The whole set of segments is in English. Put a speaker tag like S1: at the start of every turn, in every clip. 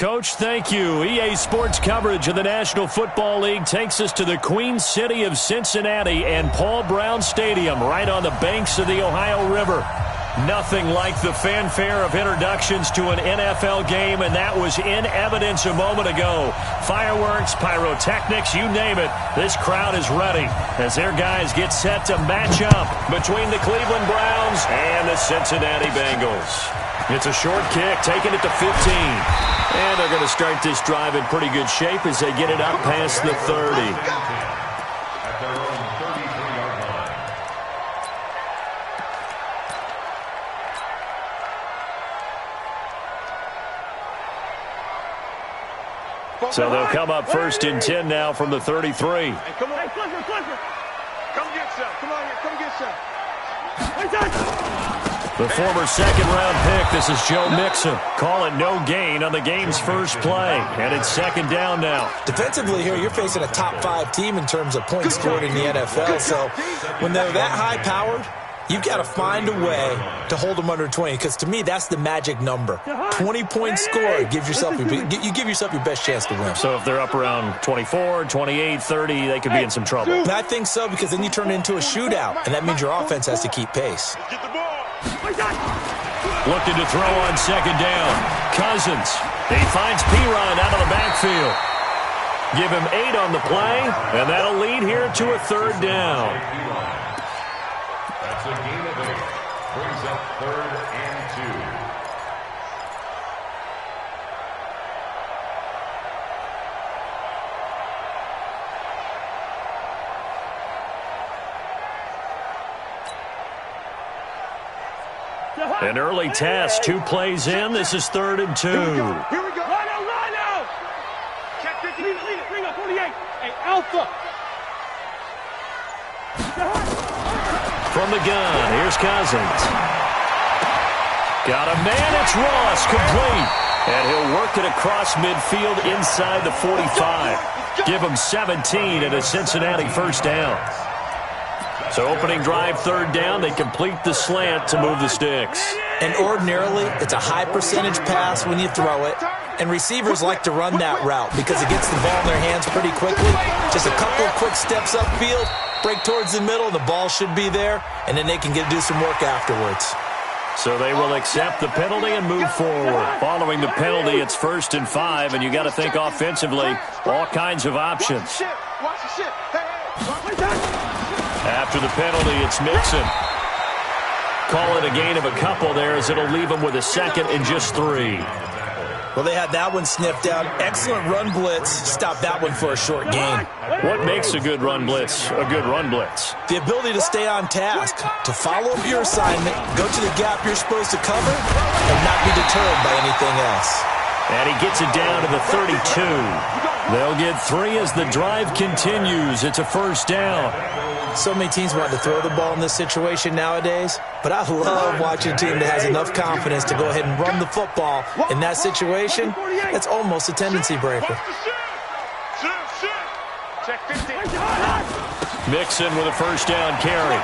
S1: Coach, thank you. EA Sports coverage of the National Football League takes us to the Queen City of Cincinnati and Paul Brown Stadium right on the banks of the Ohio River. Nothing like the fanfare of introductions to an NFL game, and that was in evidence a moment ago. Fireworks, pyrotechnics, you name it. This crowd is ready as their guys get set to match up between the Cleveland Browns and the Cincinnati Bengals. It's a short kick, taking it to 15. And they're going to start this drive in pretty good shape as they get it up past the 30. So they'll come up first and 10 now from the 33.
S2: Hey, come on. Hey, Clifford. Come get some. Come on here. Come get some.
S1: The former second-round pick, this is Joe Mixon. Calling no gain on the game's first play. And it's second down now.
S3: Defensively here, you're facing a top-5 team in terms of points scored in the NFL. So when they're that high-powered, you've got to find a way to hold them under 20, because to me, that's the magic number. 20-point score, you give yourself your best chance to win.
S1: So if they're up around 24, 28, 30, they could be in some trouble.
S3: And I think so, because then you turn it into a shootout, and that means your offense has to keep pace.
S1: Looking to throw on second down. Cousins. He finds Piron out of the backfield. Give him 8 on the play, and that'll lead here to a third down.
S4: That's a gain of 8. Brings up 3rd and 2.
S1: An early test, 2 plays in. This is 3rd and 2.
S2: Here we go. Rhino. Check this. Lead it. Bring up 48. Hey, Alpha.
S1: From the gun, here's Cousins. Got a man, it's Ross, complete. And he'll work it across midfield inside the 45. Give him 17 and a Cincinnati first down. So opening drive, 3rd down, they complete the slant to move the sticks.
S3: And ordinarily, it's a high percentage pass when you throw it. And receivers like to run that route because it gets the ball in their hands pretty quickly. Just a couple of quick steps upfield, break towards the middle, the ball should be there, and then they can do some work afterwards.
S1: So they will accept the penalty and move forward. Following the penalty, it's 1st and 5, and you got to think offensively, all kinds of options. After the penalty, it's Mixon. Call it a gain of a couple there as it'll leave them with a 2nd and just 3.
S3: Well, they had that one sniffed out. Excellent run blitz. Stop that one for a short gain.
S1: What makes a good run blitz a good run blitz?
S3: The ability to stay on task, to follow up your assignment, go to the gap you're supposed to cover, and not be deterred by anything else.
S1: And he gets it down to the 32. They'll get 3 as the drive continues. It's a first down.
S3: So many teams want to throw the ball in this situation nowadays, but I love watching a team that has enough confidence to go ahead and run the football. In that situation, it's almost a tendency breaker.
S1: Mixon with a first down carry.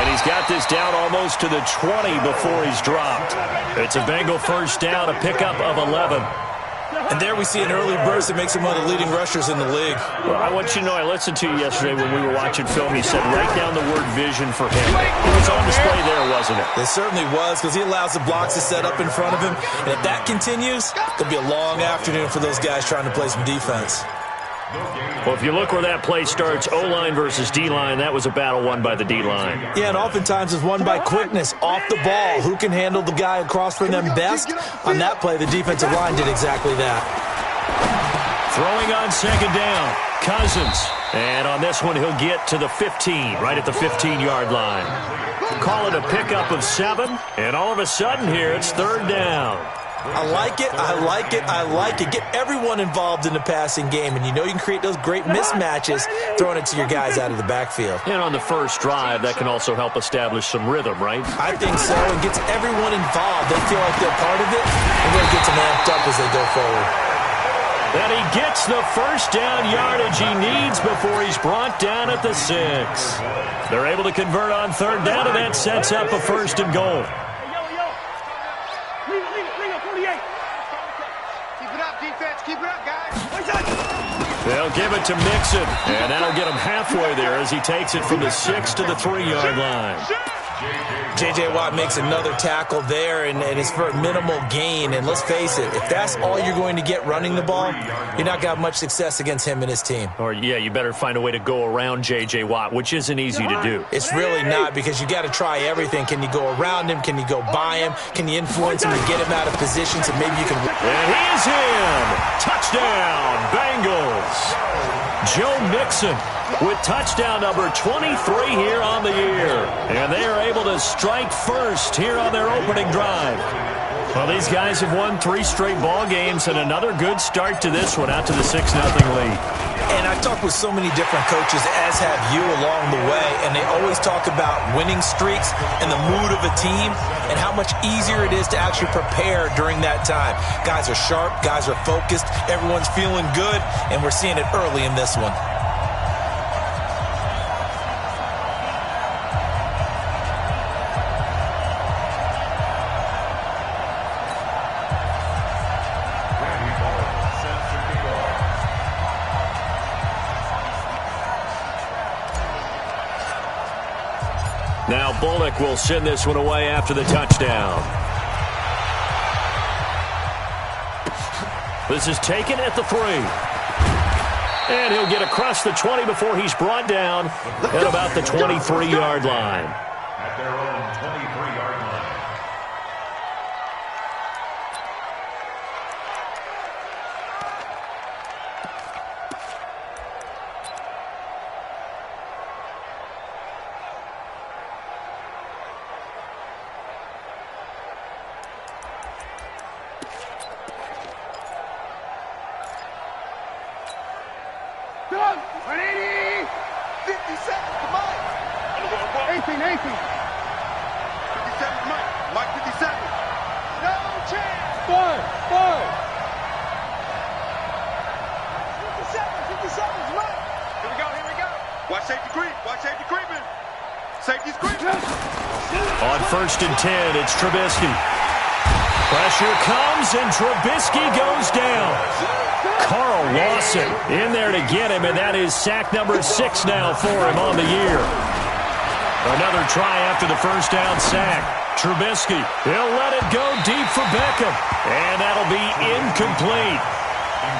S1: And he's got this down almost to the 20 before he's dropped. It's a Bengal first down, a pickup of 11.
S3: And there we see an early burst that makes him one of the leading rushers in the league.
S1: Well, I want you to know, I listened to you yesterday when we were watching film. He said, write down the word vision for him. It was on display there, wasn't it?
S3: It certainly was, because he allows the blocks to set up in front of him. And if that continues, it'll be a long afternoon for those guys trying to play some defense.
S1: Well, if you look where that play starts, O-line versus D-line, that was a battle won by the D-line.
S3: Yeah, and oftentimes it's won by quickness, off the ball. Who can handle the guy across from them best? On that play, the defensive line did exactly that.
S1: Throwing on second down, Cousins. And on this one, he'll get to the 15, right at the 15-yard line. Call it a pickup of 7, and all of a sudden here, it's 3rd down.
S3: I like it, I like it, I like it. Get everyone involved in the passing game, and you know you can create those great mismatches throwing it to your guys out of the backfield.
S1: And on the first drive, that can also help establish some rhythm, right?
S3: I think so, and gets everyone involved. They feel like they're part of it, and really gets them amped up as they go forward.
S1: And he gets the first down yardage he needs before he's brought down at the 6. They're able to convert on 3rd down, and that sets up a 1st and goal.
S2: Keep it up, guys.
S1: They'll give it to Mixon, and that'll get him halfway there as he takes it from the 6 to the 3-yard line.
S3: J.J. Watt makes another tackle there, and it's for a minimal gain. And let's face it, if that's all you're going to get running the ball, you're not going to have much success against him and his team.
S1: Or, yeah, you better find a way to go around J.J. Watt, which isn't easy to do.
S3: It's really not, because you got to try everything. Can you go around him? Can you go by him? Can you influence him to get him out of position so maybe you can...
S1: And he's in! Touchdown, Bengals! Joe Mixon with touchdown number 23 here on the year. And they are able to strike first here on their opening drive. Well, these guys have won 3 straight ball games and another good start to this one out to the 6-0 lead.
S3: And I've talked with so many different coaches, as have you, along the way, and they always talk about winning streaks and the mood of a team and how much easier it is to actually prepare during that time. Guys are sharp, guys are focused, everyone's feeling good, and we're seeing it early in this one.
S1: Now Bullock will send this one away after the touchdown. This is taken at the 3. And he'll get across the 20 before he's brought down at about the 23-yard line.
S4: At their own 23-yard line.
S2: Go! 180! 57, come on! 18, 18. 57, Mike 57. No chance! Forward, forward. 57, Mike. Here we go. Watch safety creep, creeping. Safety's creeping.
S1: On 1st and 10, it's Trubisky. Pressure comes, and Trubisky goes down. Carl Lawson in there to get him, and that is sack number 6 now for him on the year. Another try after the first down sack. Trubisky, he'll let it go deep for Beckham, and that'll be incomplete.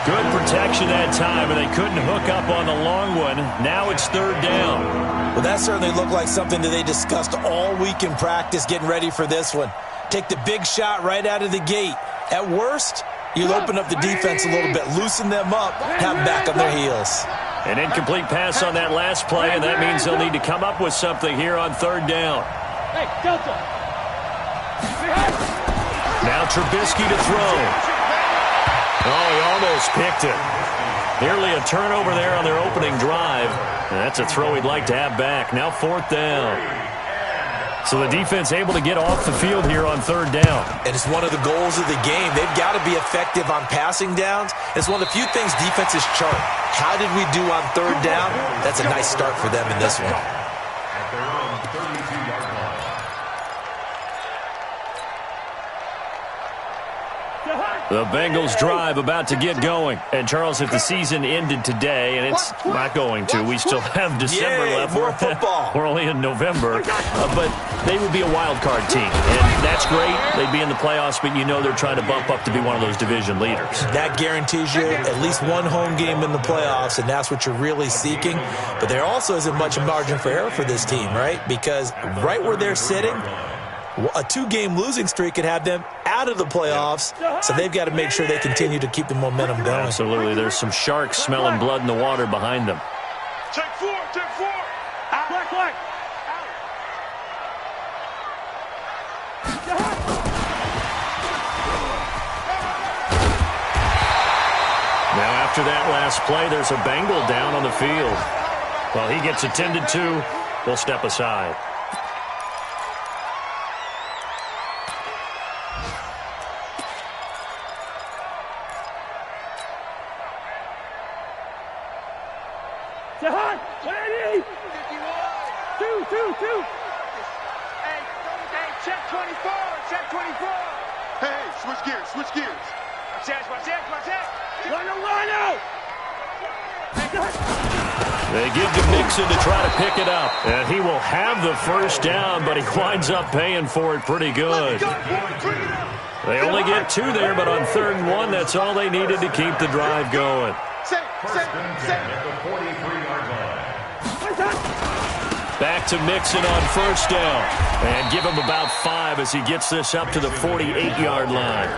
S1: Good protection that time, and they couldn't hook up on the long one. Now it's 3rd down.
S3: Well, that certainly looked like something that they discussed all week in practice, getting ready for this one. Take the big shot right out of the gate. At worst, you'll open up the defense a little bit, loosen them up, have them back on their heels.
S1: An incomplete pass on that last play, and that means they'll need to come up with something here on 3rd down.
S2: Hey, Delta.
S1: Now Trubisky to throw. Oh, he almost picked it. Nearly a turnover there on their opening drive. And that's a throw he'd like to have back. Now 4th down. So the defense able to get off the field here on 3rd down.
S3: And it's one of the goals of the game. They've got to be effective on passing downs. It's one of the few things defenses chart. How did we do on 3rd down? That's a nice start for them in this one.
S4: At their own 32-yard line.
S1: The Bengals drive about to get going. And, Charles, if the season ended today, and it's not going to, we still have December left.
S3: More football.
S1: We're only in November. But they would be a wild card team. And that's great. They'd be in the playoffs, but you know they're trying to bump up to be one of those division leaders.
S3: That guarantees you at least one home game in the playoffs, and that's what you're really seeking. But there also isn't much margin for error for this team, right? Because right where they're sitting, a 2-game losing streak could have them out of the playoffs, so they've got to make sure they continue to keep the momentum going.
S1: Absolutely. There's some sharks smelling blood in the water behind them.
S2: Check 4. Out. Black.
S1: Now after that last play, there's a Bengal down on the field. Well, he gets attended to. We'll step aside.
S2: Jahan, 180. 2. Hey, check 24. Hey, switch gears. Watch that.
S1: They give to Mixon to try to pick it up. And he will have the first down, but he winds up paying for it pretty good. They only get 2 there, but on 3rd and 1, that's all they needed to keep the drive going. Back to Mixon on 1st down. And give him about 5 as he gets this up to the 48-yard line.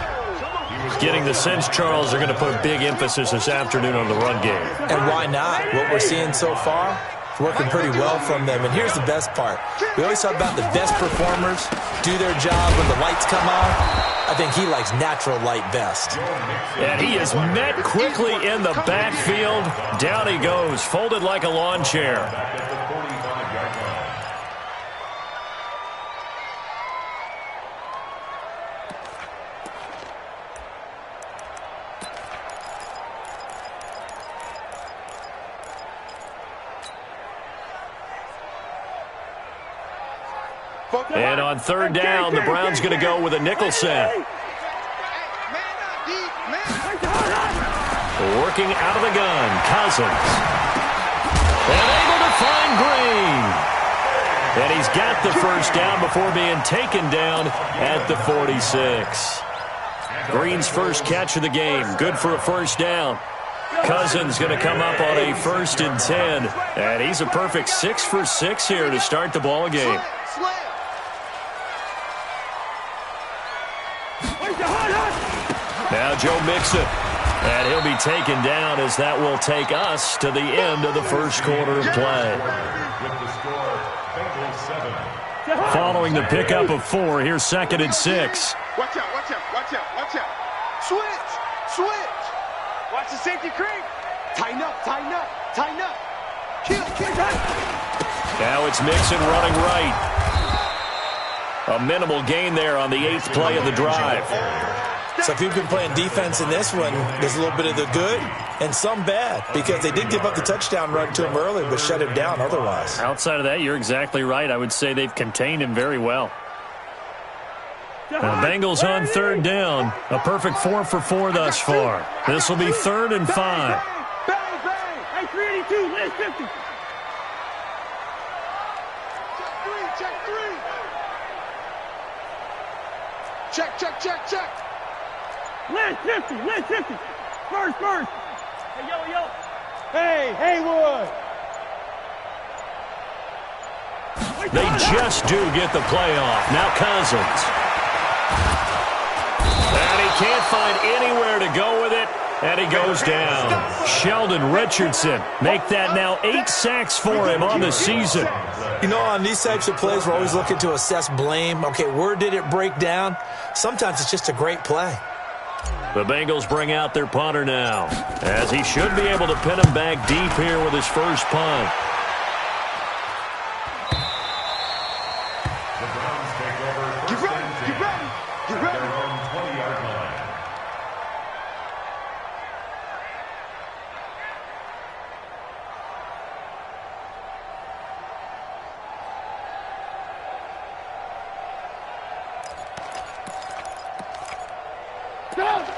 S1: Getting the sense, Charles, are going to put a big emphasis this afternoon on the run game.
S3: And why not? What we're seeing so far, it's working pretty well from them. And here's the best part. We always talk about the best performers do their job when the lights come on. I think he likes natural light best.
S1: And he is met quickly in the backfield. Down he goes, folded like a lawn chair. And on 3rd down, the Browns going to go with a nickel set. Working out of the gun, Cousins. And able to find Green. And he's got the first down before being taken down at the 46. Green's first catch of the game, good for a first down. Cousins going to come up on a 1st and 10. And he's a perfect 6 for 6 here to start the ball game. Now Joe Mixon, and he'll be taken down as that will take us to the end of the first quarter of play. Following the pickup of 4, here's 2nd and 6.
S2: Watch out, watch out, watch out, watch out. Switch, switch. Watch the safety creep. Tighten up, tighten up, tighten up. Kill, kill,
S1: Now it's Mixon running right. A minimal gain there on the 8th play of the drive.
S3: So if you've been playing defense in this one, there's a little bit of the good and some bad, because they did give up the touchdown run to him early, but shut him down otherwise.
S1: Outside of that, you're exactly right. I would say they've contained him very well. The Bengals on 3rd down. A perfect 4 for 4 thus far. This will be 3rd and 5.
S2: bang, bang. Hey, 382, last 50. Check 3, check 3. Check, check, check, check. Last 50, last 50. First. Hey, yo. Hey, Haywood.
S1: They just do get the playoff. Now Cousins. And he can't find anywhere to go with it, and he goes down. Sheldon Richardson, make that now 8 sacks for him on the season.
S3: You know, on these types of plays, we're always looking to assess blame. Okay, where did it break down? Sometimes it's just a great play.
S1: The Bengals bring out their punter now, as he should be able to pin him back deep here with his first punt.
S4: The Browns take over
S2: Get ready, get ready, get ready.
S4: their own 20-yard line.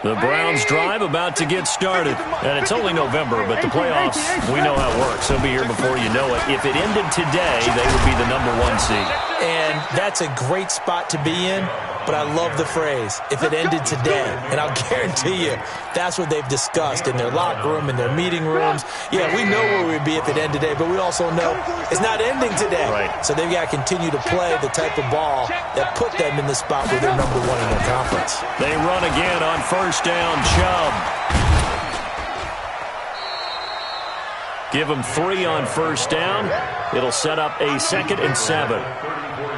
S1: The Browns drive about to get started. And it's only November, but the playoffs, we know how it works. They'll be here before you know it. If it ended today, they would be the #1 seed.
S3: And that's a great spot to be in, but I love the phrase, if it ended today. And I'll guarantee you, that's what they've discussed in their locker room, in their meeting rooms. Yeah, we know where we'd be if it ended today, but we also know it's not ending today.
S1: Right.
S3: So they've got to continue to play the type of ball that put them in the spot where they're #1 in their conference.
S1: They run again on 1st down, Chubb. Give them 3 on 1st down. It'll set up a 2nd and 7.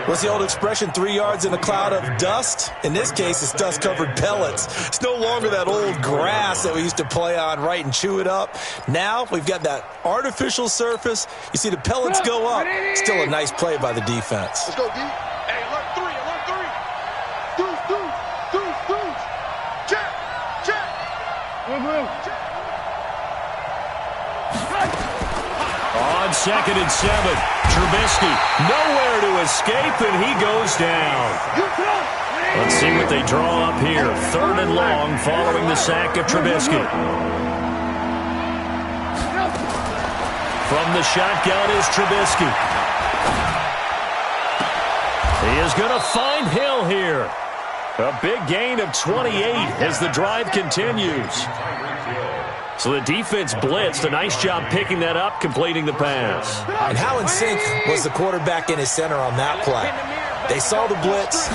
S3: What's the old expression, 3 yards in a cloud of dust? In this case, it's dust-covered pellets. It's no longer that old grass that we used to play on, right, and chew it up. Now we've got that artificial surface. You see the pellets go up. Still a nice play by the defense.
S2: Let's go, D. Hey, alert 3, alert 3. Deuce. Check.
S1: On 2nd and 7, Trubisky nowhere to escape, and he goes down. Let's see what they draw up here. 3rd and long following the sack of Trubisky. From the shotgun is Trubisky. He is going to find Hill here. A big gain of 28 as the drive continues. So the defense blitzed. A nice job picking that up, completing the pass.
S3: And how in sync was the quarterback in his center on that play? They saw the blitz,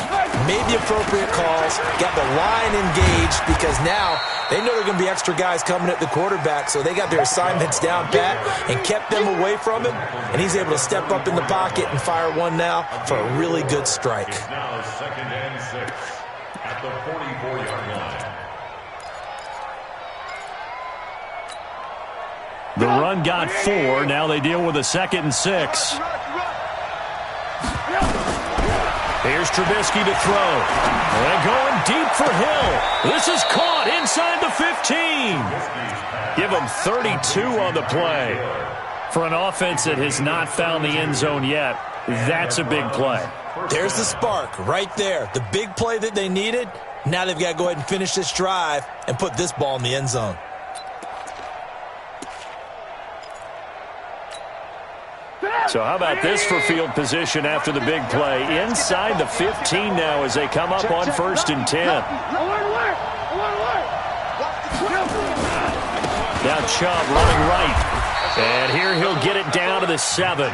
S3: made the appropriate calls, got the line engaged because now they know there are going to be extra guys coming at the quarterback, so they got their assignments down pat and kept them away from him, and he's able to step up in the pocket and fire one now for a really good strike.
S4: Now 2nd and 6 at the 44-yard line.
S1: The run got 4. Now they deal with a 2nd and 6. Here's Trubisky to throw. And going deep for Hill. This is caught inside the 15. Give him 32 on the play. For an offense that has not found the end zone yet, that's a big play.
S3: There's the spark right there. The big play that they needed. Now they've got to go ahead and finish this drive and put this ball in the end zone.
S1: So how about this for field position after the big play? Inside the 15 now as they come up on 1st and 10. Now Chubb running right. And here he'll get it down to the 7.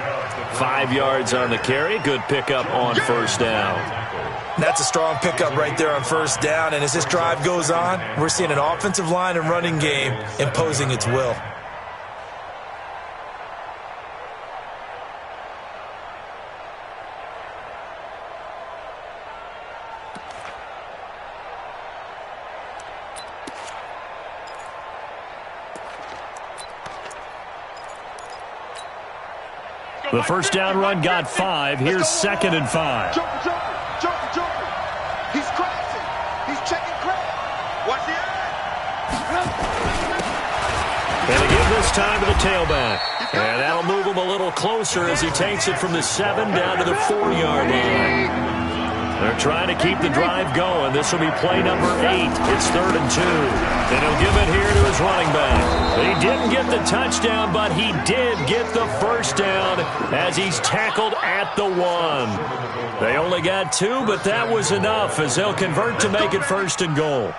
S1: 5 yards on the carry. Good pickup on 1st down.
S3: That's a strong pickup right there on 1st down. And as this drive goes on, we're seeing an offensive line and running game imposing its will.
S1: The 1st down run got 5. Here's 2nd and 5.
S2: Jump. He's crashing. He's checking crash. Watch the eye.
S1: And they give this time to the tailback. And that'll move him a little closer as he takes it from the 7 down to the 4-yard line. They're trying to keep the drive going. This will be play number 8. It's 3rd and 2. And he'll give it here to his running back. He didn't get the touchdown, but he did get the 1st down as he's tackled at the 1. They only got 2, but that was enough as they'll convert to make it 1st and goal.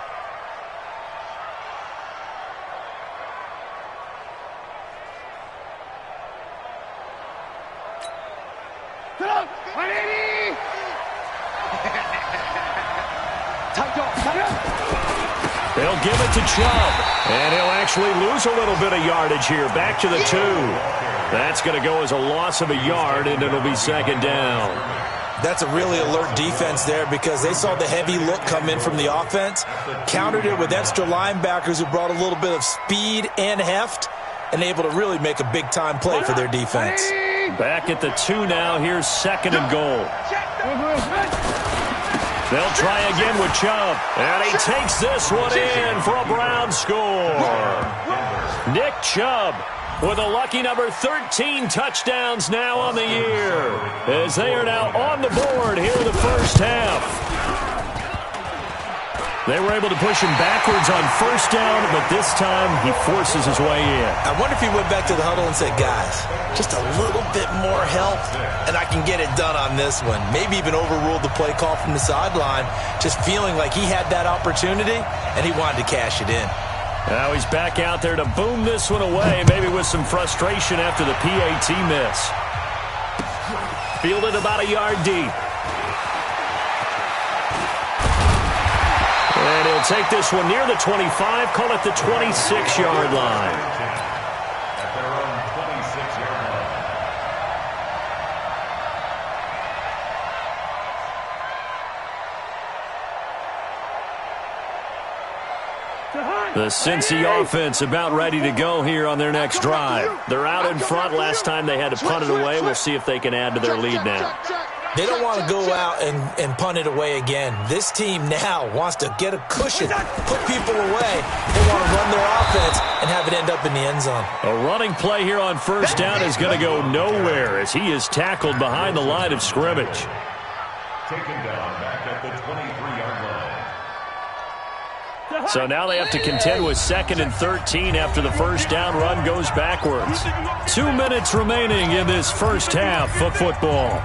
S1: They'll give it to Chubb, and he'll actually lose a little bit of yardage here. Back to the 2. That's going to go as a loss of a yard, and it'll be 2nd down.
S3: That's a really alert defense there because they saw the heavy look come in from the offense, countered it with extra linebackers who brought a little bit of speed and heft, and able to really make a big-time play for their defense.
S1: Back at the 2 now. Here's 2nd and goal. They'll try again with Chubb. And he takes this one in for a Brown score. Nick Chubb with a lucky number 13 touchdowns now on the year, as they are now on the board here in the 1st half. They were able to push him backwards on 1st down, but this time he forces his way in.
S3: I wonder if he went back to the huddle and said, guys, just a little bit more help, and I can get it done on this one. Maybe even overruled the play call from the sideline, just feeling like he had that opportunity, and he wanted to cash it in.
S1: Now he's back out there to boom this one away, maybe with some frustration after the PAT miss. Fielded about a yard deep. And he'll take this one near the 25, call it the 26-yard line.
S4: At their own 26-yard line.
S1: The Cincy offense about ready to go here on their next drive. They're out in front. Last time they had to punt it away. We'll see if they can add to their lead now.
S3: They don't want to go out and punt it away again. This team now wants to get a cushion, put people away. They want to run their offense and have it end up in the end zone.
S1: A running play here on 1st down is going to go nowhere as he is tackled behind the line of scrimmage.
S4: taken down back at the 23-yard line.
S1: So now they have to contend with 2nd and 13 after the first down run goes backwards. 2 minutes remaining in this first half of football.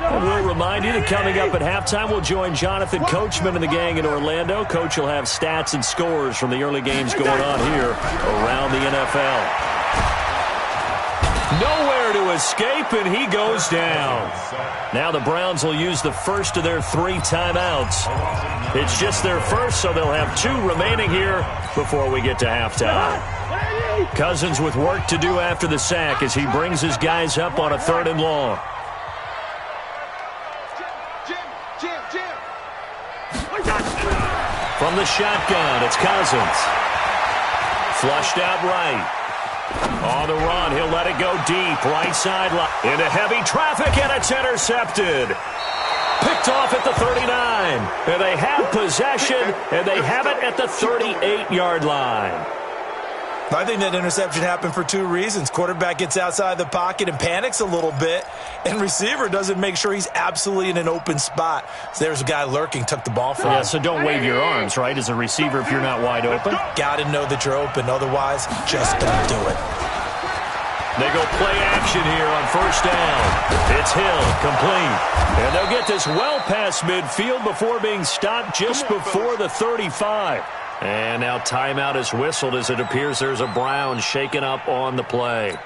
S1: And we'll remind you that coming up at halftime, we'll join Jonathan Coachman and the gang in Orlando. Coach will have stats and scores from the early games going on here around the NFL. Nowhere to escape, and he goes down. Now the Browns will use the first of their 3 timeouts. It's just their first, so they'll have 2 remaining here before we get to halftime. Cousins with work to do after the sack as he brings his guys up on a 3rd and long. From the shotgun, it's Cousins. Flushed out right. On the run, he'll let it go deep. Right sideline. Into heavy traffic, and it's intercepted. Picked off at the 39. And they have possession, and they have it at the 38-yard line.
S3: I think that interception happened for 2 reasons. Quarterback gets outside the pocket and panics a little bit, and receiver doesn't make sure he's absolutely in an open spot. So there's a guy lurking, took the ball from him.
S1: Yeah, so don't wave your arms, right, as a receiver if you're not wide open.
S3: Got to know that you're open. Otherwise, just don't do it.
S1: They go play action here on first down. It's Hill, complete. And they'll get this well past midfield before being stopped just before the 35. And now timeout is whistled as it appears there's a Brown shaken up on the play.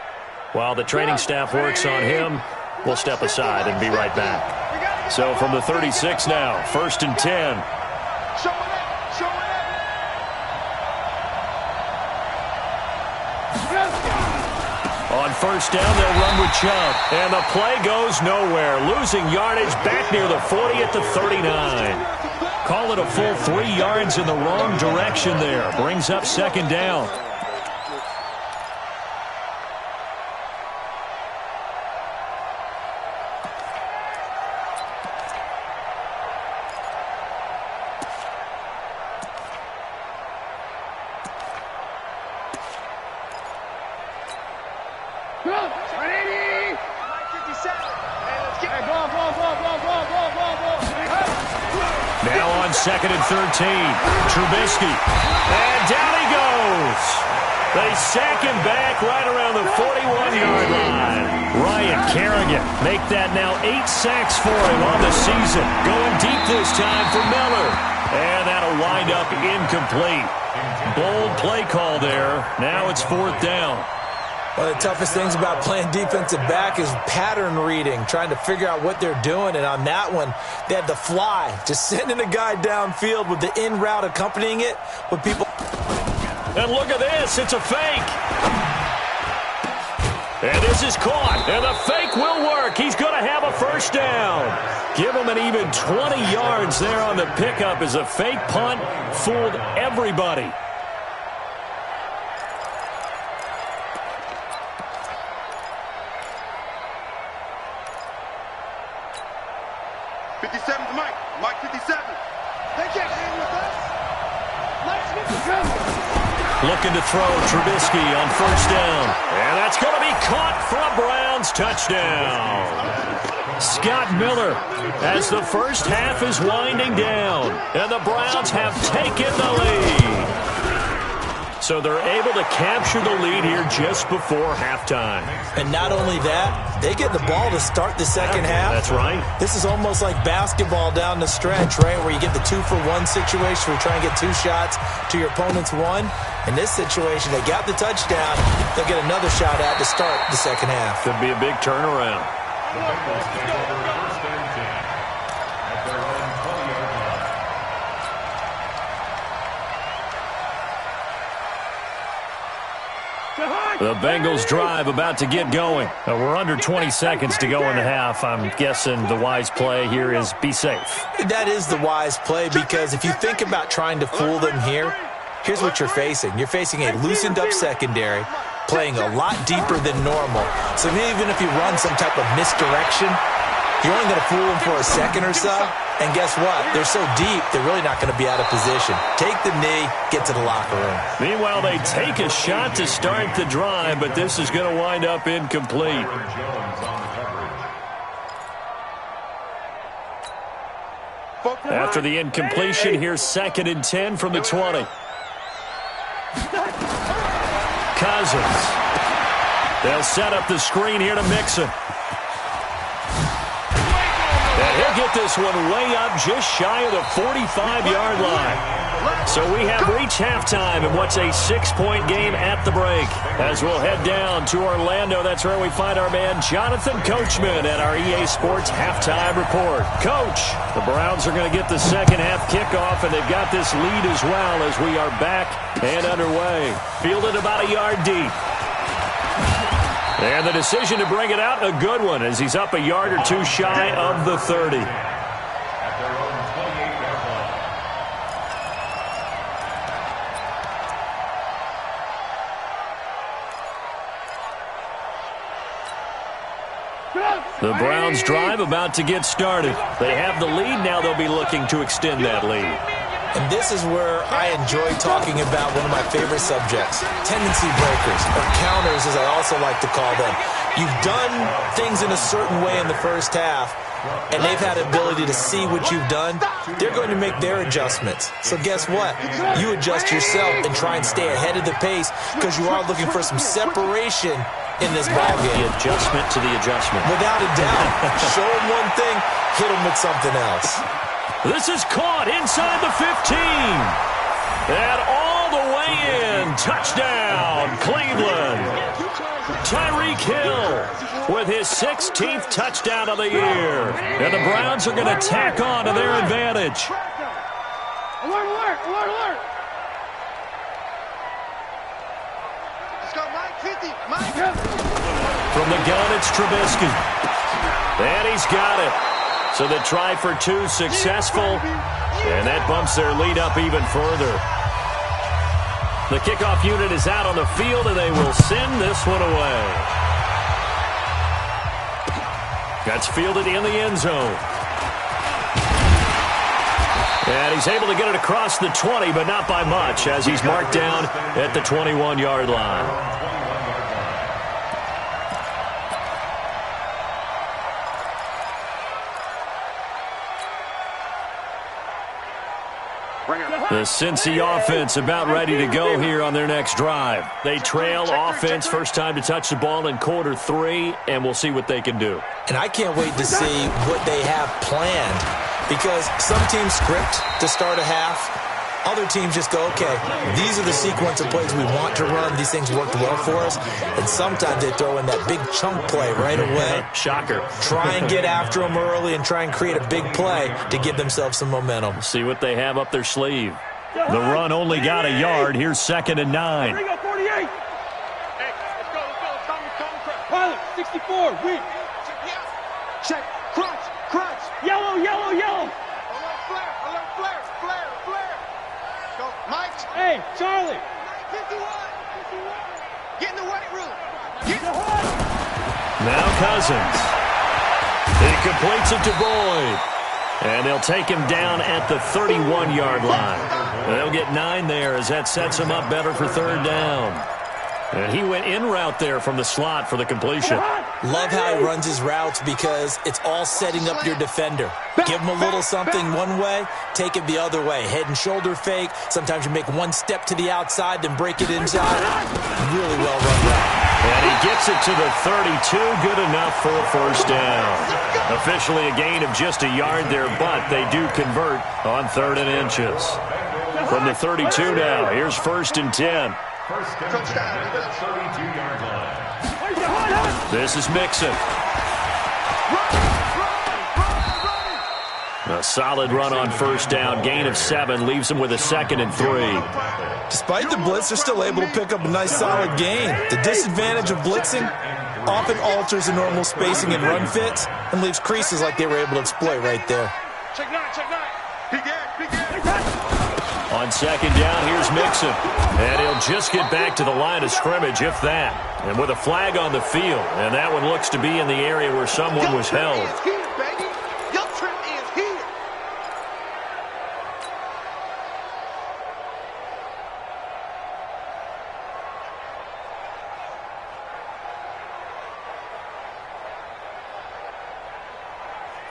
S1: While the training staff works on him, we'll step aside and be right back. So from the 36 now, 1st and 10. On first down, they'll run with Chubb. And the play goes nowhere. Losing yardage back near the 40 at the 39. Call it a full 3 yards in the wrong direction there. Brings up 2nd down. Now on 2nd and 13, Trubisky, and down he goes. They sack him back right around the 41-yard line. Ryan Kerrigan make that now 8 sacks for him on the season. Going deep this time for Miller, and that'll wind up incomplete. Bold play call there. Now it's 4th down.
S3: One of the toughest things about playing defensive back is pattern reading, trying to figure out what they're doing. And on that one, they had the fly, just sending a guy downfield with the in route accompanying it with people.
S1: And look at this, it's a fake. And this is caught, and the fake will work. He's going to have a first down. Give him an even 20 yards there on the pickup as a fake punt fooled everybody.
S2: Mike 57. They can't hang with us. Mike's 57.
S1: Looking to throw, Trubisky on first down. And that's going to be caught for a Browns touchdown. Scott Miller as the first half is winding down. And the Browns have taken the lead. So they're able to capture the lead here just before halftime.
S3: And not only that, they get the ball to start the second half.
S1: That's right.
S3: This is almost like basketball down the stretch, right, where you get the 2-for-1 situation where you try and get 2 shots to your opponent's 1. In this situation, they got the touchdown. They'll get another shot at to start the second half.
S1: Could be a big turnaround. The Bengals drive about to get going. We're under 20 seconds to go in the half. I'm guessing the wise play here is be safe.
S3: That is the wise play because if you think about trying to fool them here, here's what you're facing. You're facing a loosened up secondary, playing a lot deeper than normal. So even if you run some type of misdirection, you're only going to fool them for a second or so, And guess what? They're so deep, they're really not going to be out of position. Take the knee, get to the locker room.
S1: Meanwhile, they take a shot to start the drive, but this is going to wind up incomplete. After the incompletion, here's 2nd and 10 from the 20. Cousins. They'll set up the screen here to Mixon. And he'll get this one way up just shy of the 45-yard line. So we have reached halftime in what's a 6-point game at the break. As we'll head down to Orlando, that's where we find our man Jonathan Coachman at our EA Sports Halftime Report. Coach, the Browns are going to get the second half kickoff, and they've got this lead as well as we are back and underway. Fielded about a yard deep. And the decision to bring it out, a good one, as he's up a yard or two shy of the 30. The Browns drive about to get started. They have the lead. Now they'll be looking to extend that lead.
S3: And this is where I enjoy talking about one of my favorite subjects, tendency breakers, or counters as I also like to call them. You've done things in a certain way in the first half, and they've had the ability to see what you've done. They're going to make their adjustments. So guess what? You adjust yourself and try and stay ahead of the pace because you are looking for some separation in this ballgame.
S1: The adjustment to the adjustment.
S3: Without a doubt. Show them one thing, hit them with something else.
S1: This is caught inside the 15. And all the way in. Touchdown, Cleveland. Tyreek Hill with his 16th touchdown of the year. And the Browns are going to tack on to their advantage.
S2: Alert, alert, alert, alert. Let's go, Mike 50. Mike.
S1: From the gun, it's Trubisky. And he's got it. So the try for two successful, and that bumps their lead up even further. The kickoff unit is out on the field, and they will send this one away. That's fielded in the end zone. And he's able to get it across the 20, but not by much, as he's marked down at the 21-yard line. The Cincy offense about ready to go here on their next drive. They trail offense, first time to touch the ball in quarter 3, and we'll see what they can do.
S3: And I can't wait to see what they have planned, because some teams script to start a half. Other teams just go, okay, these are the sequence of plays we want to run. These things worked well for us. And sometimes they throw in that big chunk play right away.
S1: Shocker.
S3: Try and get after them early and try and create a big play to give themselves some momentum.
S1: See what they have up their sleeve. The run only got a yard. Here's 2nd and 9.
S2: Here we go, 48. Hey, let's go. Pilot, 64, win. Check, crunch. Yellow. Alert, flare. Go, Mike. Hey, Charlie. 51. Get in the weight room.
S1: Now Cousins. He completes it to Boyd. And they'll take him down at the 31-yard line. They'll get 9 there as that sets him up better for 3rd down. And he went in route there from the slot for the completion.
S3: Love how he runs his routes because it's all setting up your defender. Give him a little something one way, take it the other way. Head and shoulder fake. Sometimes you make one step to the outside, then break it inside. Really well run route.
S1: And he gets it to the 32. Good enough for a first down. Officially a gain of just a yard there, but they do convert on 3rd and inches. From the 32 now, here's 1st and 10.
S4: First down at the 32-yard line.
S1: This is Mixon. A solid run on 1st down. Gain of 7 leaves him with a 2nd and 3.
S3: Despite the blitz, they're still able to pick up a nice solid gain. The disadvantage of blitzing often alters the normal spacing and run fits and leaves creases like they were able to exploit right there.
S2: Check 9. Big guy.
S1: On 2nd down, here's Mixon. And he'll just get back to the line of scrimmage, if that. And with a flag on the field. And that one looks to be in the area where someone was held.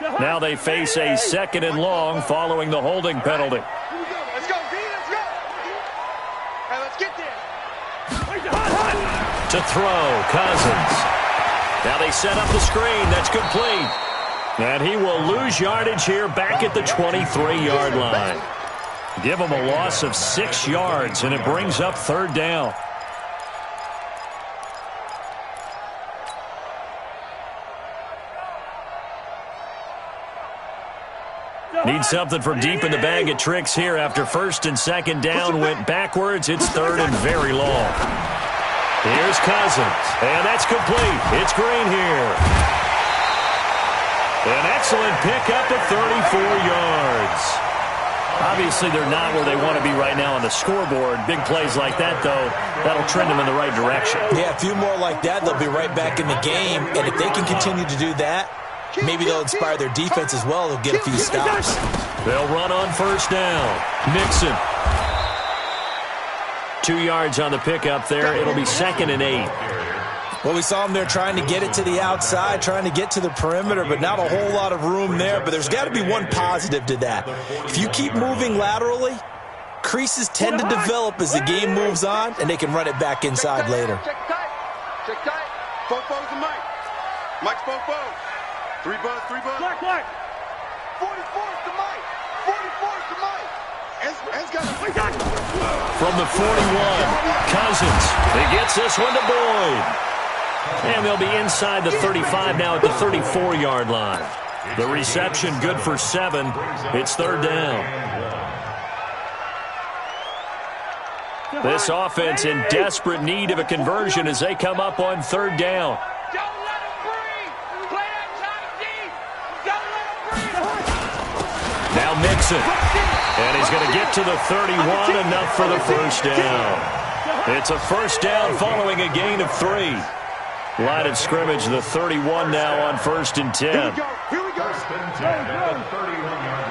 S1: Now they face a 2nd and long following the holding penalty.
S2: Let's go, B, let's go. Hey, let's get there.
S1: To throw, Cousins. Now they set up the screen. That's complete. And he will lose yardage here back at the 23-yard line. Give him a loss of 6 yards, and it brings up 3rd down. Need something from deep in the bag of tricks here after 1st and 2nd down went backwards. It's 3rd and very long. Here's Cousins, and that's complete. It's Green here. An excellent pickup of 34 yards. Obviously, they're not where they want to be right now on the scoreboard. Big plays like that, though, that'll trend them in the right direction.
S3: Yeah, a few more like that, they'll be right back in the game. And if they can continue to do that, maybe they'll inspire their defense as well. They'll get a few stops.
S1: They'll run on 1st down. Mixon. 2 yards on the pickup there. It'll be 2nd and 8.
S3: Well, we saw them there trying to get it to the outside, trying to get to the perimeter, but not a whole lot of room there. But there's got to be one positive to that. If you keep moving laterally, creases tend to develop as the game moves on, and they can run it back inside later.
S2: Check tight. Check tight. Fofo's to Mike. Mike's Fofo. 3 buzz, 3 buzz. Black. 44's to Mike. 44's to Mike.
S1: From the 41, Cousins. He gets this one to Boyd. And they'll be inside the 35 now at the 34-yard line. The reception good for 7. It's 3rd down. This offense in desperate need of a conversion as they come up on 3rd down.
S2: Don't let him breathe. Play that tight deep. Don't let him breathe.
S1: Now Mixon. And he's going to get to the 31, enough for the 1st down. It's a 1st down following a gain of 3. Line of scrimmage, the 31 now on 1st and 10.
S2: Here we go.
S4: 1st and 10 at the 31-yard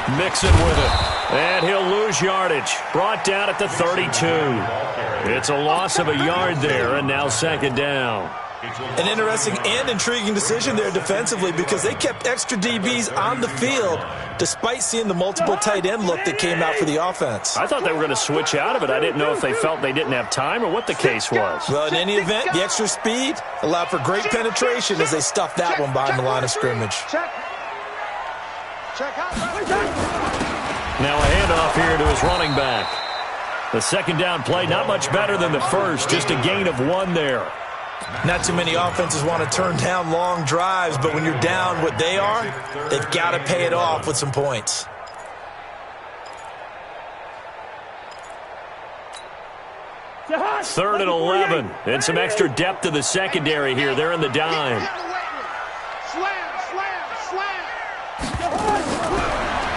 S4: line.
S1: Mixon with it. And he'll lose yardage. Brought down at the 32. It's a loss of a yard there, and now 2nd down.
S3: An interesting and intriguing decision there defensively because they kept extra DBs on the field despite seeing the multiple tight end look that came out for the offense.
S1: I thought they were going to switch out of it. I didn't know if they felt they didn't have time or what the case was.
S3: Well, in any event, the extra speed allowed for great penetration as they stuffed that one behind the line of scrimmage.
S2: Check out.
S1: Now a handoff here to his running back. The 2nd down play, not much better than the first, just a gain of 1 there.
S3: Not too many offenses want to turn down long drives, but when you're down what they are, they've got to pay it off with some points.
S1: Third and 11. And some extra depth to the secondary here. They're in the dime.
S2: Slam.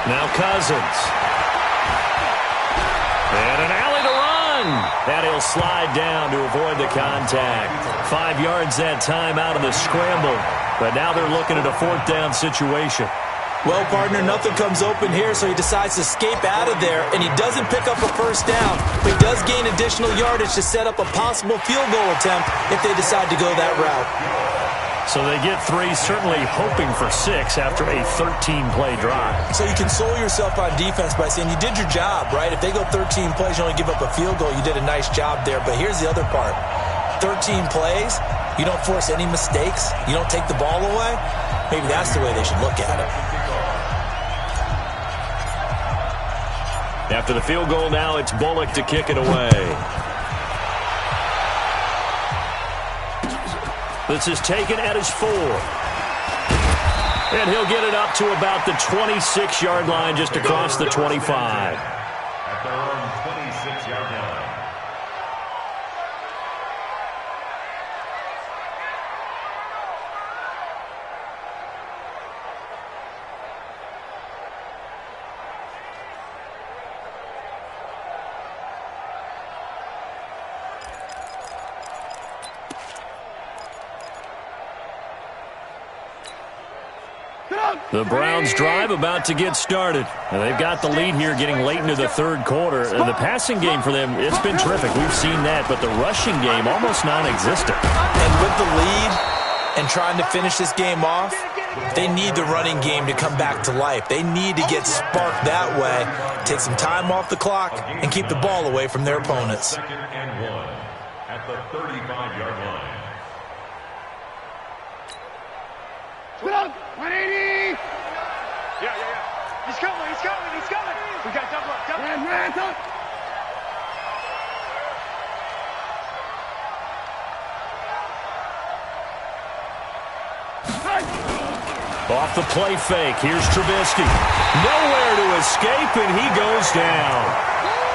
S1: Now Cousins. And an alley to run. And he'll slide down to avoid the contact. 5 yards that time out of the scramble. But now they're looking at a 4th down situation.
S3: Well, partner, nothing comes open here, so he decides to escape out of there, and he doesn't pick up a 1st down, but he does gain additional yardage to set up a possible field goal attempt if they decide to go that route.
S1: So they get 3, certainly hoping for 6 after a 13-play drive.
S3: So you console yourself on defense by saying you did your job, right? If they go 13 plays, you only give up a field goal, you did a nice job there. But here's the other part. 13 plays, you don't force any mistakes, you don't take the ball away. Maybe that's the way they should look at it.
S1: After the field goal now, it's Bullock to kick it away. This is taken at his 4. And he'll get it up to about the 26-yard line, just across the 25.
S4: At their own 26-yard line.
S1: The Browns drive about to get started. And they've got the lead here getting late into the 3rd quarter. And the passing game for them, it's been terrific. We've seen that. But the rushing game, almost non-existent.
S3: And with the lead, and trying to finish this game off, they need the running game to come back to life. They need to get sparked that way, take some time off the clock, and keep the ball away from their opponents.
S4: Second and 1 at the 35-yard line.
S2: Split up, 180. Yeah. He's coming. We got double up. Red, up.
S1: Off the play fake, here's Trubisky. Nowhere to escape, and he goes down.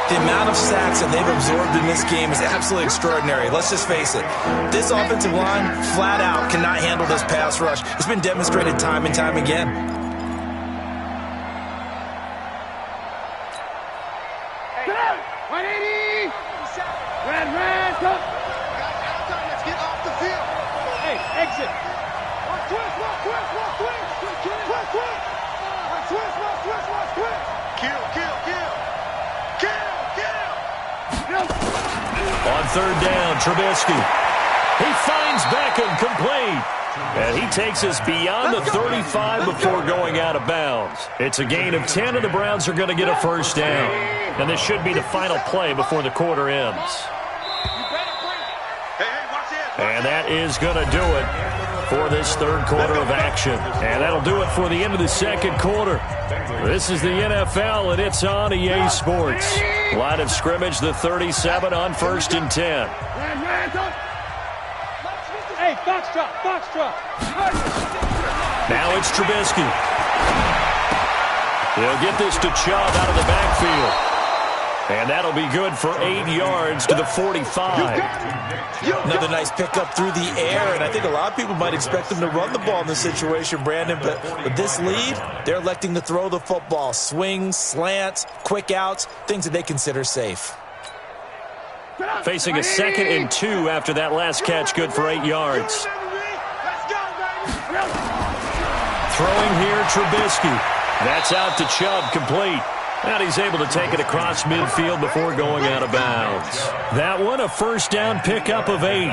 S3: The amount of sacks that they've absorbed in this game is absolutely extraordinary. Let's just face it. This offensive line, flat out, cannot handle this pass rush. It's been demonstrated time and time again.
S2: Hey, 180. Red, up. Let's get off the field. Hey, exit. Twist.
S1: On third down, Trubisky. He finds Beckham complete. And he takes us beyond the 35 before going out of bounds. It's a gain of 10, and the Browns are going to get a first down. And this should be the final play before the quarter ends. And that is going to do it for this third quarter of action. And that'll do it for the end of the second quarter. This is the NFL, and it's on EA Sports. Line of scrimmage, the 37 on 1st and 10.
S2: Hey, foxtrot.
S1: Now it's Trubisky. He'll get this to Chubb out of the backfield. And that'll be good for 8 yards to the 45.
S3: Another nice pickup through the air, and I think a lot of people might expect them to run the ball in this situation, Brandon, but with this lead, they're electing to throw the football. Swings, slants, quick outs, things that they consider safe.
S1: Facing a 2nd and 2 after that last catch, good for 8 yards. Throwing here, Trubisky. That's out to Chubb, complete. And he's able to take it across midfield before going out of bounds. That one, a first down pickup of 8.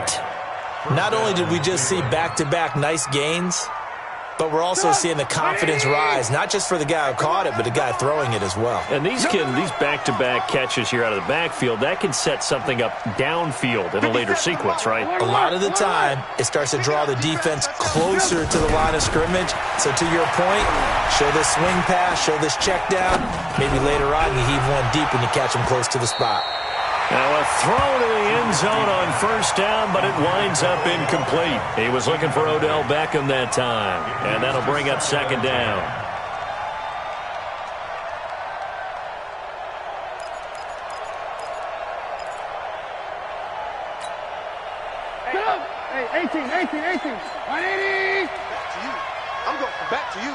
S3: Not only did we just see back-to-back nice gains, but we're also seeing the confidence rise, not just for the guy who caught it, but the guy throwing it as well.
S1: And these back-to-back catches here out of the backfield, that can set something up downfield in a later sequence, right?
S3: A lot of the time, it starts to draw the defense closer to the line of scrimmage. So to your point, show this swing pass, show this check down. Maybe later on you heave one deep and you catch him close to the spot.
S1: Now a throw to the end zone on first down, but it winds up incomplete. He was looking for Odell Beckham that time, and that'll bring up 2nd down.
S2: Hey, 18. 180.
S5: Back to you. I'm going back to you.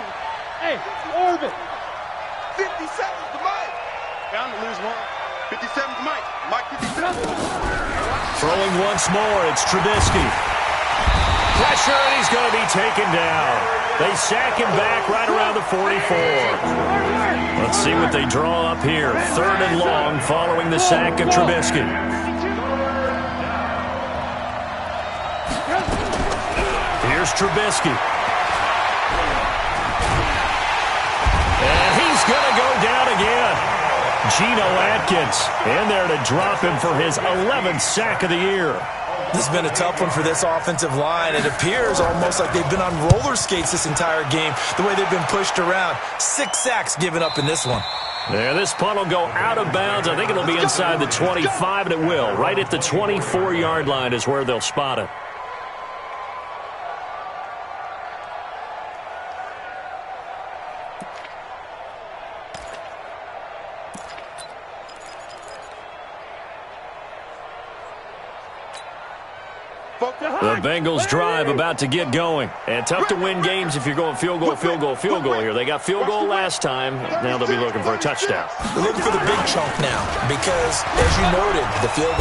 S2: Hey, orbit.
S5: 57 to Mike.
S2: Bound to lose one.
S5: 57 to Mike. Mike 57.
S1: Throwing once more, it's Trubisky. Pressure, and he's going to be taken down. They sack him back right around the 44. Let's see what they draw up here. 3rd and long following the sack of Trubisky. Here's Trubisky. And he's going to go down again. Geno Atkins in there to drop him for his 11th sack of the year.
S3: This has been a tough one for this offensive line. It appears almost like they've been on roller skates this entire game, the way they've been pushed around. 6 sacks given up in this one.
S1: Yeah, this punt will go out of bounds. I think it'll be inside the 25, and it will. Right at the 24-yard line is where they'll spot it. The Bengals drive about to get going. And tough to win games if you're going field goal here. They got field goal last time. Now they'll be looking for a touchdown.
S3: They're looking for the big chunk now because, as you noted, the field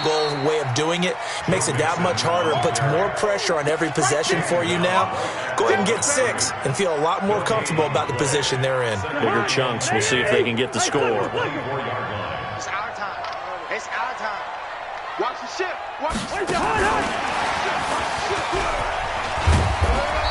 S3: goal way of doing it makes it that much harder and puts more pressure on every possession for you now. Go ahead and get 6 and feel a lot more comfortable about the position they're in.
S1: Bigger chunks. We'll see if they can get the score.
S5: It's our time. It's our time. Watch the shift. Watch the shift.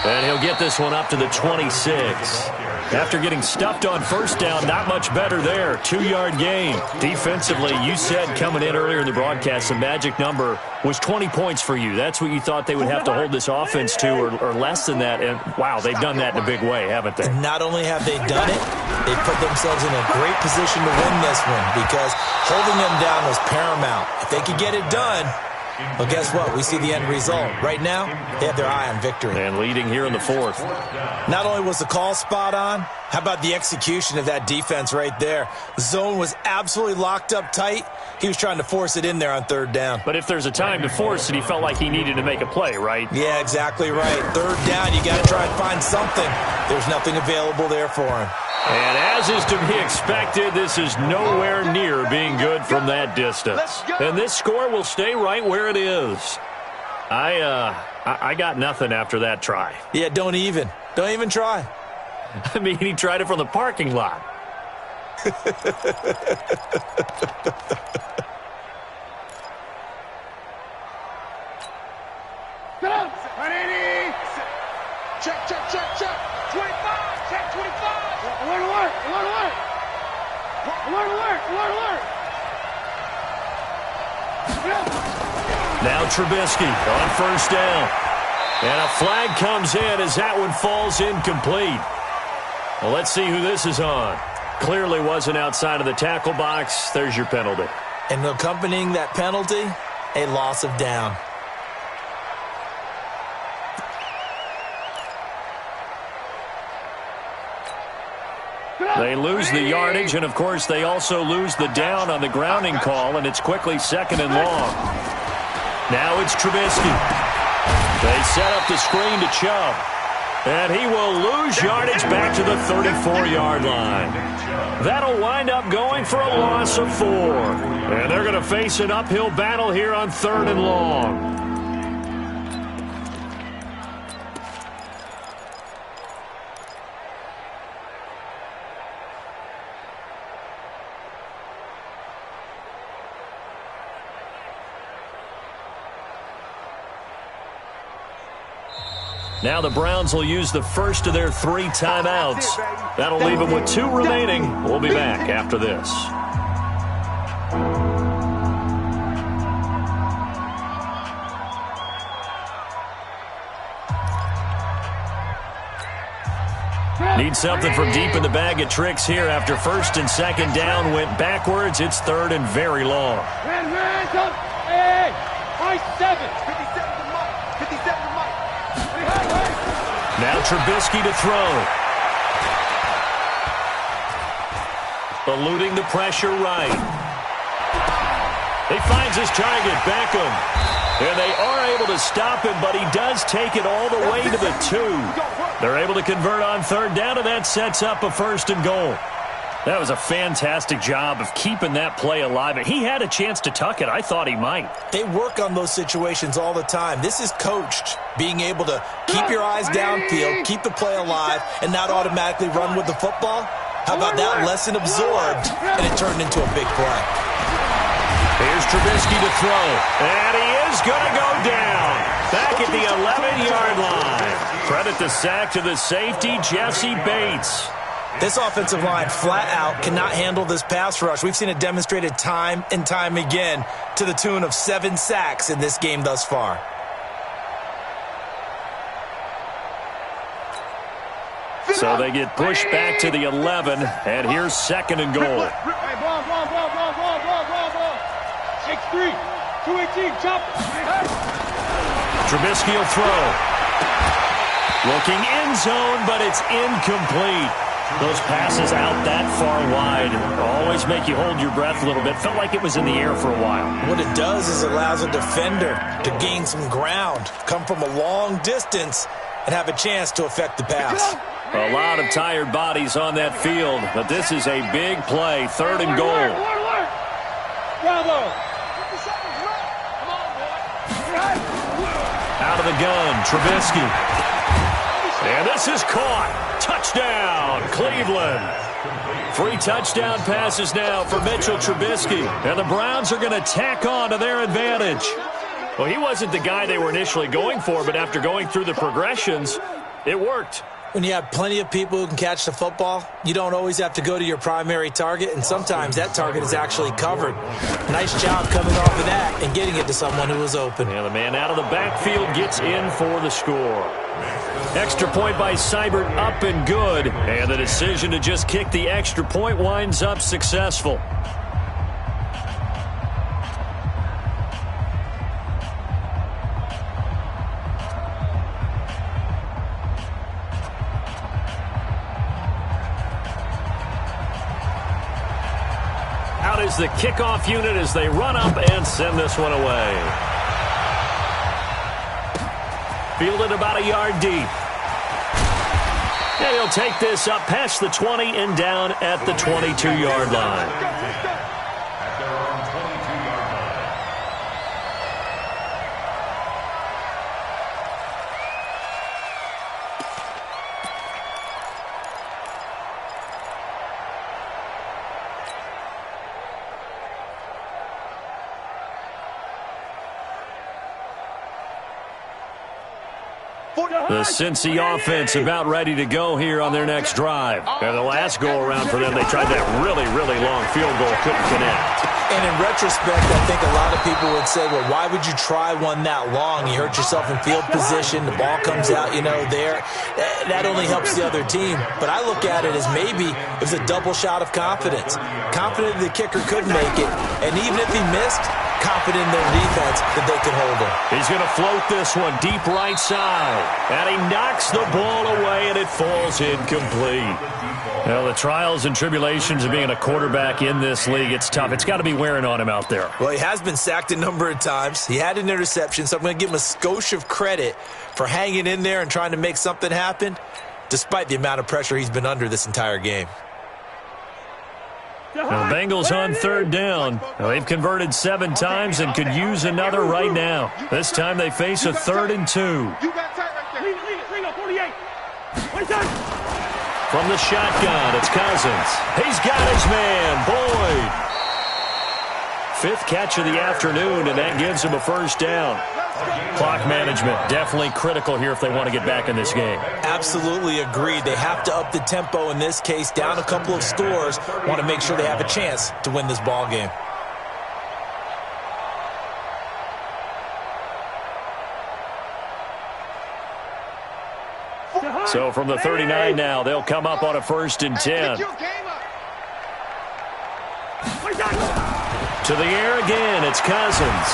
S1: And he'll get this one up to the 26. After getting stuffed on first down, not much better there. 2-yard gain. Defensively, you said coming in earlier in the broadcast, the magic number was 20 points for you. That's what you thought they would have to hold this offense to, or less than that. And, wow, they've done that in a big way, haven't they?
S3: Not only have they done it, they put themselves in a great position to win this one because holding them down was paramount. If they could get it done, well, guess what? We see the end result. Right now, they have their eye on victory.
S1: And leading here in the fourth.
S3: Not only was the call spot on, how about the execution of that defense right there? Zone was absolutely locked up tight. He was trying to force it in there on third down.
S1: But if there's a time to force it, he felt like he needed to make a play, right?
S3: Yeah, exactly right. Third down, you got to try and find something. There's nothing available there for him.
S1: And as is to be expected, this is nowhere near being good from that distance. And this score will stay right where it is. I got nothing after that try.
S3: Yeah, don't even try.
S1: I mean, he tried it from the parking lot.
S2: Check, check, check, check. 25, check 25. Alert, alert, alert, alert. Alert, alert, alert, alert.
S1: Now Trubisky on first down. And a flag comes in as that one falls incomplete. Well, let's see who this is on. Clearly wasn't outside of the tackle box. There's your penalty.
S3: And accompanying that penalty, a loss of down.
S1: They lose the yardage, and, of course, they also lose the down on the grounding call, and it's quickly 2nd and long. Now it's Trubisky. They set up the screen to Chubb, and he will lose yardage back to the 34-yard line. That'll wind up going for a loss of 4, and they're going to face an uphill battle here on 3rd and long. Now the Browns will use the first of their 3 timeouts. That'll leave them with 2 remaining. We'll be back after this. Need something from deep in the bag of tricks here after 1st and 2nd down went backwards. It's 3rd and very long.
S2: Hey, right 7. 57 to Mike. 57 to Mike.
S1: Now Trubisky to throw. Eluding the pressure right. He finds his target, Beckham. And they are able to stop him, but he does take it all the way to the 2. They're able to convert on 3rd down, and that sets up a 1st and goal. That was a fantastic job of keeping that play alive. He had a chance to tuck it. I thought he might.
S3: They work on those situations all the time. This is coached, being able to keep your eyes downfield, keep the play alive, and not automatically run with the football. How about that lesson absorbed, and it turned into a big play.
S1: Here's Trubisky to throw, and he is going to go down. Back at the 11-yard line. Credit the sack to the safety, Jesse Bates.
S3: This offensive line flat out cannot handle this pass rush. We've seen it demonstrated time and time again to the tune of 7 sacks in this game thus far.
S1: So they get pushed back to the 11, and here's 2nd and goal.
S2: Hey, ball. 6-3, 218, chop.
S1: Trubisky will throw. Looking end zone, but it's incomplete. Those passes out that far wide always make you hold your breath a little bit. Felt like it was in the air for a while.
S3: What it does is it allows a defender to gain some ground, come from a long distance, and have a chance to affect the pass.
S1: A lot of tired bodies on that field, but this is a big play. 3rd and goal.
S2: Bravo.
S1: Out of the gun, Trubisky. And this is caught. Touchdown, Cleveland. 3 touchdown passes now for Mitchell Trubisky. And the Browns are going to tack on to their advantage. Well, he wasn't the guy they were initially going for, but after going through the progressions, It worked.
S3: When you have plenty of people who can catch the football, you don't always have to go to your primary target, and sometimes that target is actually covered. Nice job coming off of that and getting it to someone who was open.
S1: And the man out of the backfield gets in for the score. Extra point by Seibert, up and good. And the decision to just kick the extra point winds up successful. Out is the kickoff unit as they run up and send this one away. Fielded about a yard deep. And he'll take this up past the 20 and down at the 22-yard line. The Cincy offense about ready to go here on their next drive. And the last go-around for them, they tried that really, really long field goal, couldn't connect.
S3: And in retrospect, I think a lot of people would say, well, why would you try one that long? You hurt yourself in field position. The ball comes out, there. That only helps the other team. But I look at it as maybe it was a double shot of confidence. Confident the kicker could make it. And even if he missed, confident in their defense that they could hold him.
S1: He's going to float this one deep right side. And he knocks the ball away, and it falls incomplete. Well, the trials and tribulations of being a quarterback in this league, it's tough. It's got to be wearing on him out there.
S3: Well, he has been sacked a number of times. He had an interception, so I'm going to give him a skosh of credit for hanging in there and trying to make something happen, despite the amount of pressure he's been under this entire game.
S1: Now, the Bengals on third down. Now, they've converted 7 times and could use another right now. This time they face a 3rd and 2.
S2: You got tight right there. Lean up, 48.
S1: From the shotgun, it's Cousins. He's got his man, Boyd. 5th catch of the afternoon, and that gives him a first down. Clock management, definitely critical here if they want to get back in this game.
S3: Absolutely agreed. They have to up the tempo in this case, down a couple of scores. Want to make sure they have a chance to win this ball game.
S1: So from the 39 now, they'll come up on a 1st and 10. To the air again, it's Cousins.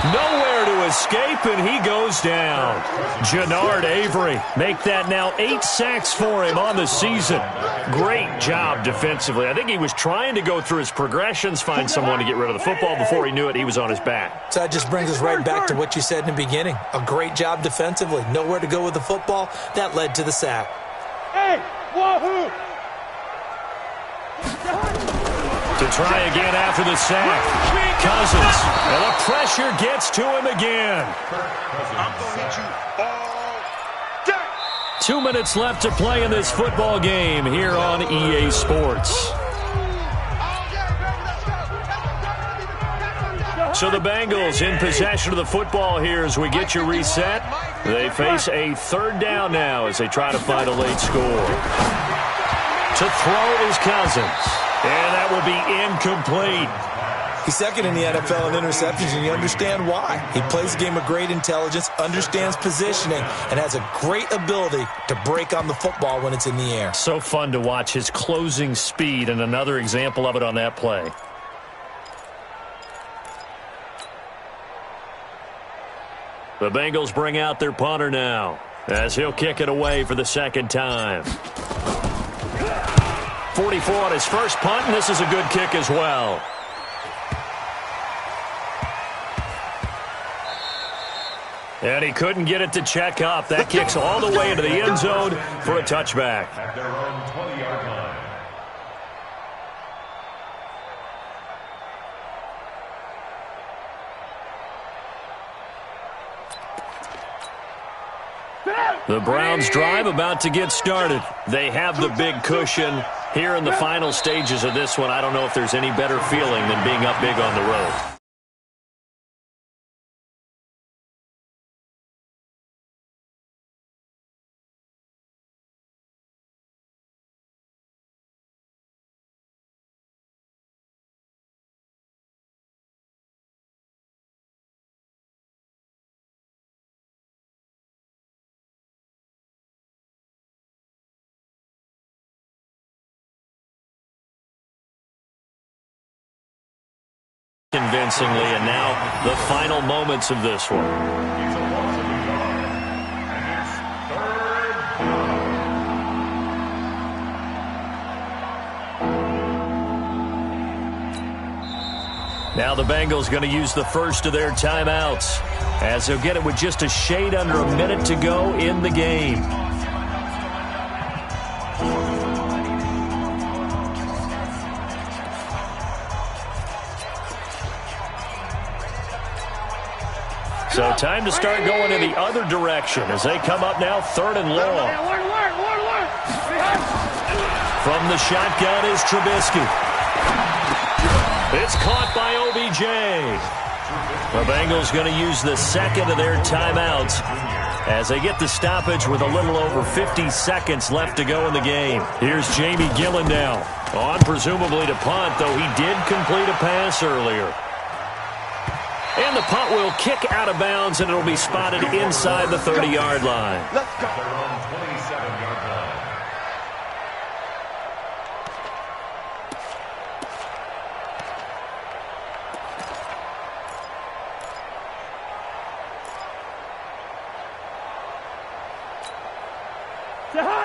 S1: Nowhere to escape, and he goes down. Jannard Avery make that now 8 sacks for him on the season. Great job defensively. I think he was trying to go through his progressions, find someone to get rid of the football. Before he knew it, he was on his back.
S3: So that just brings us right back to what you said in the beginning. A great job defensively. Nowhere to go with the football. That led to the sack.
S2: Hey, wahoo!
S1: To try again after the sack. Cousins. And the pressure gets to him again.
S5: I'm going to hit you all day.
S1: 2 minutes left to play in this football game here on EA Sports. So the Bengals in possession of the football here as we get you reset. They face a 3rd down now as they try to find a late score. To throw is Cousins. And that will be incomplete.
S3: He's 2nd in the NFL in interceptions, and you understand why. He plays a game of great intelligence, understands positioning, and has a great ability to break on the football when it's in the air.
S1: So fun to watch his closing speed, and another example of it on that play. The Bengals bring out their punter now as he'll kick it away for the 2nd time. 44 on his first punt, and this is a good kick as well. And he couldn't get it to check up. That kicks all the way into the end zone for a touchback.
S4: At their own 20-yard line.
S1: The Browns drive about to get started. They have the big cushion here in the final stages of this one. I don't know if there's any better feeling than being up big on the road. convincingly, and now the final moments of this one.
S4: He's a loss of the yard. And it's third down.
S1: Now the Bengals going to use the first of their timeouts, as they'll get it with just a shade under a minute to go in the game. So time to start going in the other direction as they come up now 3rd and long. From the shotgun is Trubisky. It's caught by OBJ. The Bengals going to use the second of their timeouts as they get the stoppage with a little over 50 seconds left to go in the game. Here's Jamie Gillen now, on presumably to punt, though he did complete a pass earlier. And the punt will kick out of bounds, and it'll be spotted inside the 30-yard line.
S4: Let's go. They're on 27-yard line.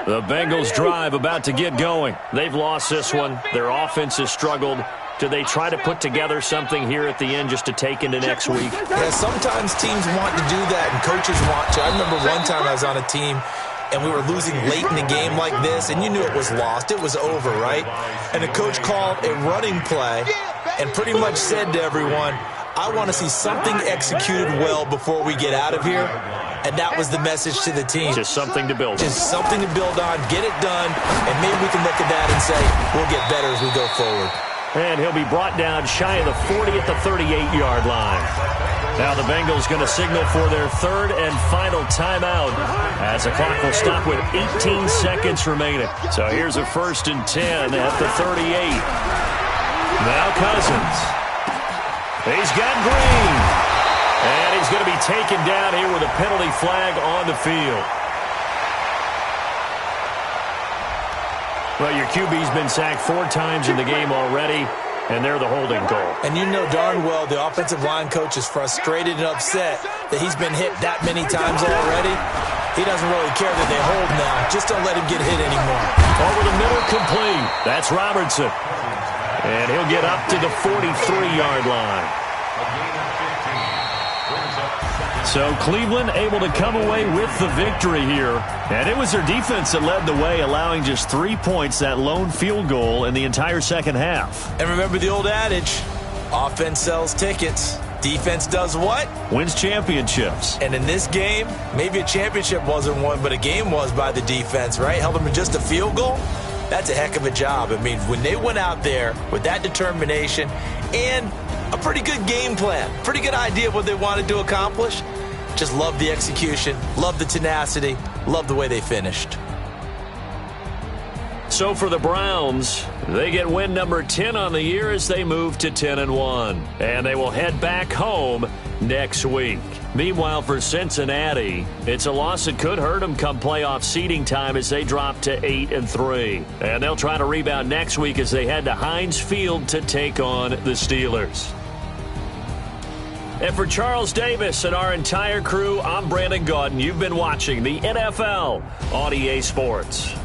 S1: The Bengals drive about to get going. They've lost this one. Their offense has struggled. Do they try to put together something here at the end just to take into next week?
S3: Yeah, sometimes teams want to do that and coaches want to. I remember one time I was on a team and we were losing late in the game like this, and you knew it was lost. It was over, right? And the coach called a running play and pretty much said to everyone, I want to see something executed well before we get out of here. And that was the message to the team.
S1: Just something to build on.
S3: Just something to build on, get it done, and maybe we can look at that and say, we'll get better as we go forward.
S1: And he'll be brought down shy of the 40 at the 38-yard line. Now the Bengals going to signal for their third and final timeout as the clock will stop with 18 seconds remaining. So here's a 1st and 10 at the 38. Now Cousins. He's got Green. And he's going to be taken down here with a penalty flag on the field. Well, your QB's been sacked 4 times in the game already, and they're the holding call.
S3: And you know darn well the offensive line coach is frustrated and upset that he's been hit that many times already. He doesn't really care that they hold now. Just don't let him get hit anymore.
S1: Over the middle, complete. That's Robertson. And he'll get up to the 43-yard line. So Cleveland able to come away with the victory here. And it was their defense that led the way, allowing just 3 points, that lone field goal in the entire second half.
S3: And remember the old adage, offense sells tickets. Defense does what?
S1: Wins championships.
S3: And in this game, maybe a championship wasn't won, but a game was by the defense, right? Held them to just a field goal. That's a heck of a job. I mean, when they went out there with that determination and a pretty good game plan, pretty good idea of what they wanted to accomplish, just love the execution, love the tenacity, love the way they finished.
S1: So for the Browns, they get win number 10 on the year as they move to 10-1. And they will head back home next week. Meanwhile, for Cincinnati, it's a loss that could hurt them come playoff seeding time as they drop to 8-3. And they'll try to rebound next week as they head to Heinz Field to take on the Steelers. And for Charles Davis and our entire crew, I'm Brandon Gaudin. You've been watching the NFL on EA Sports.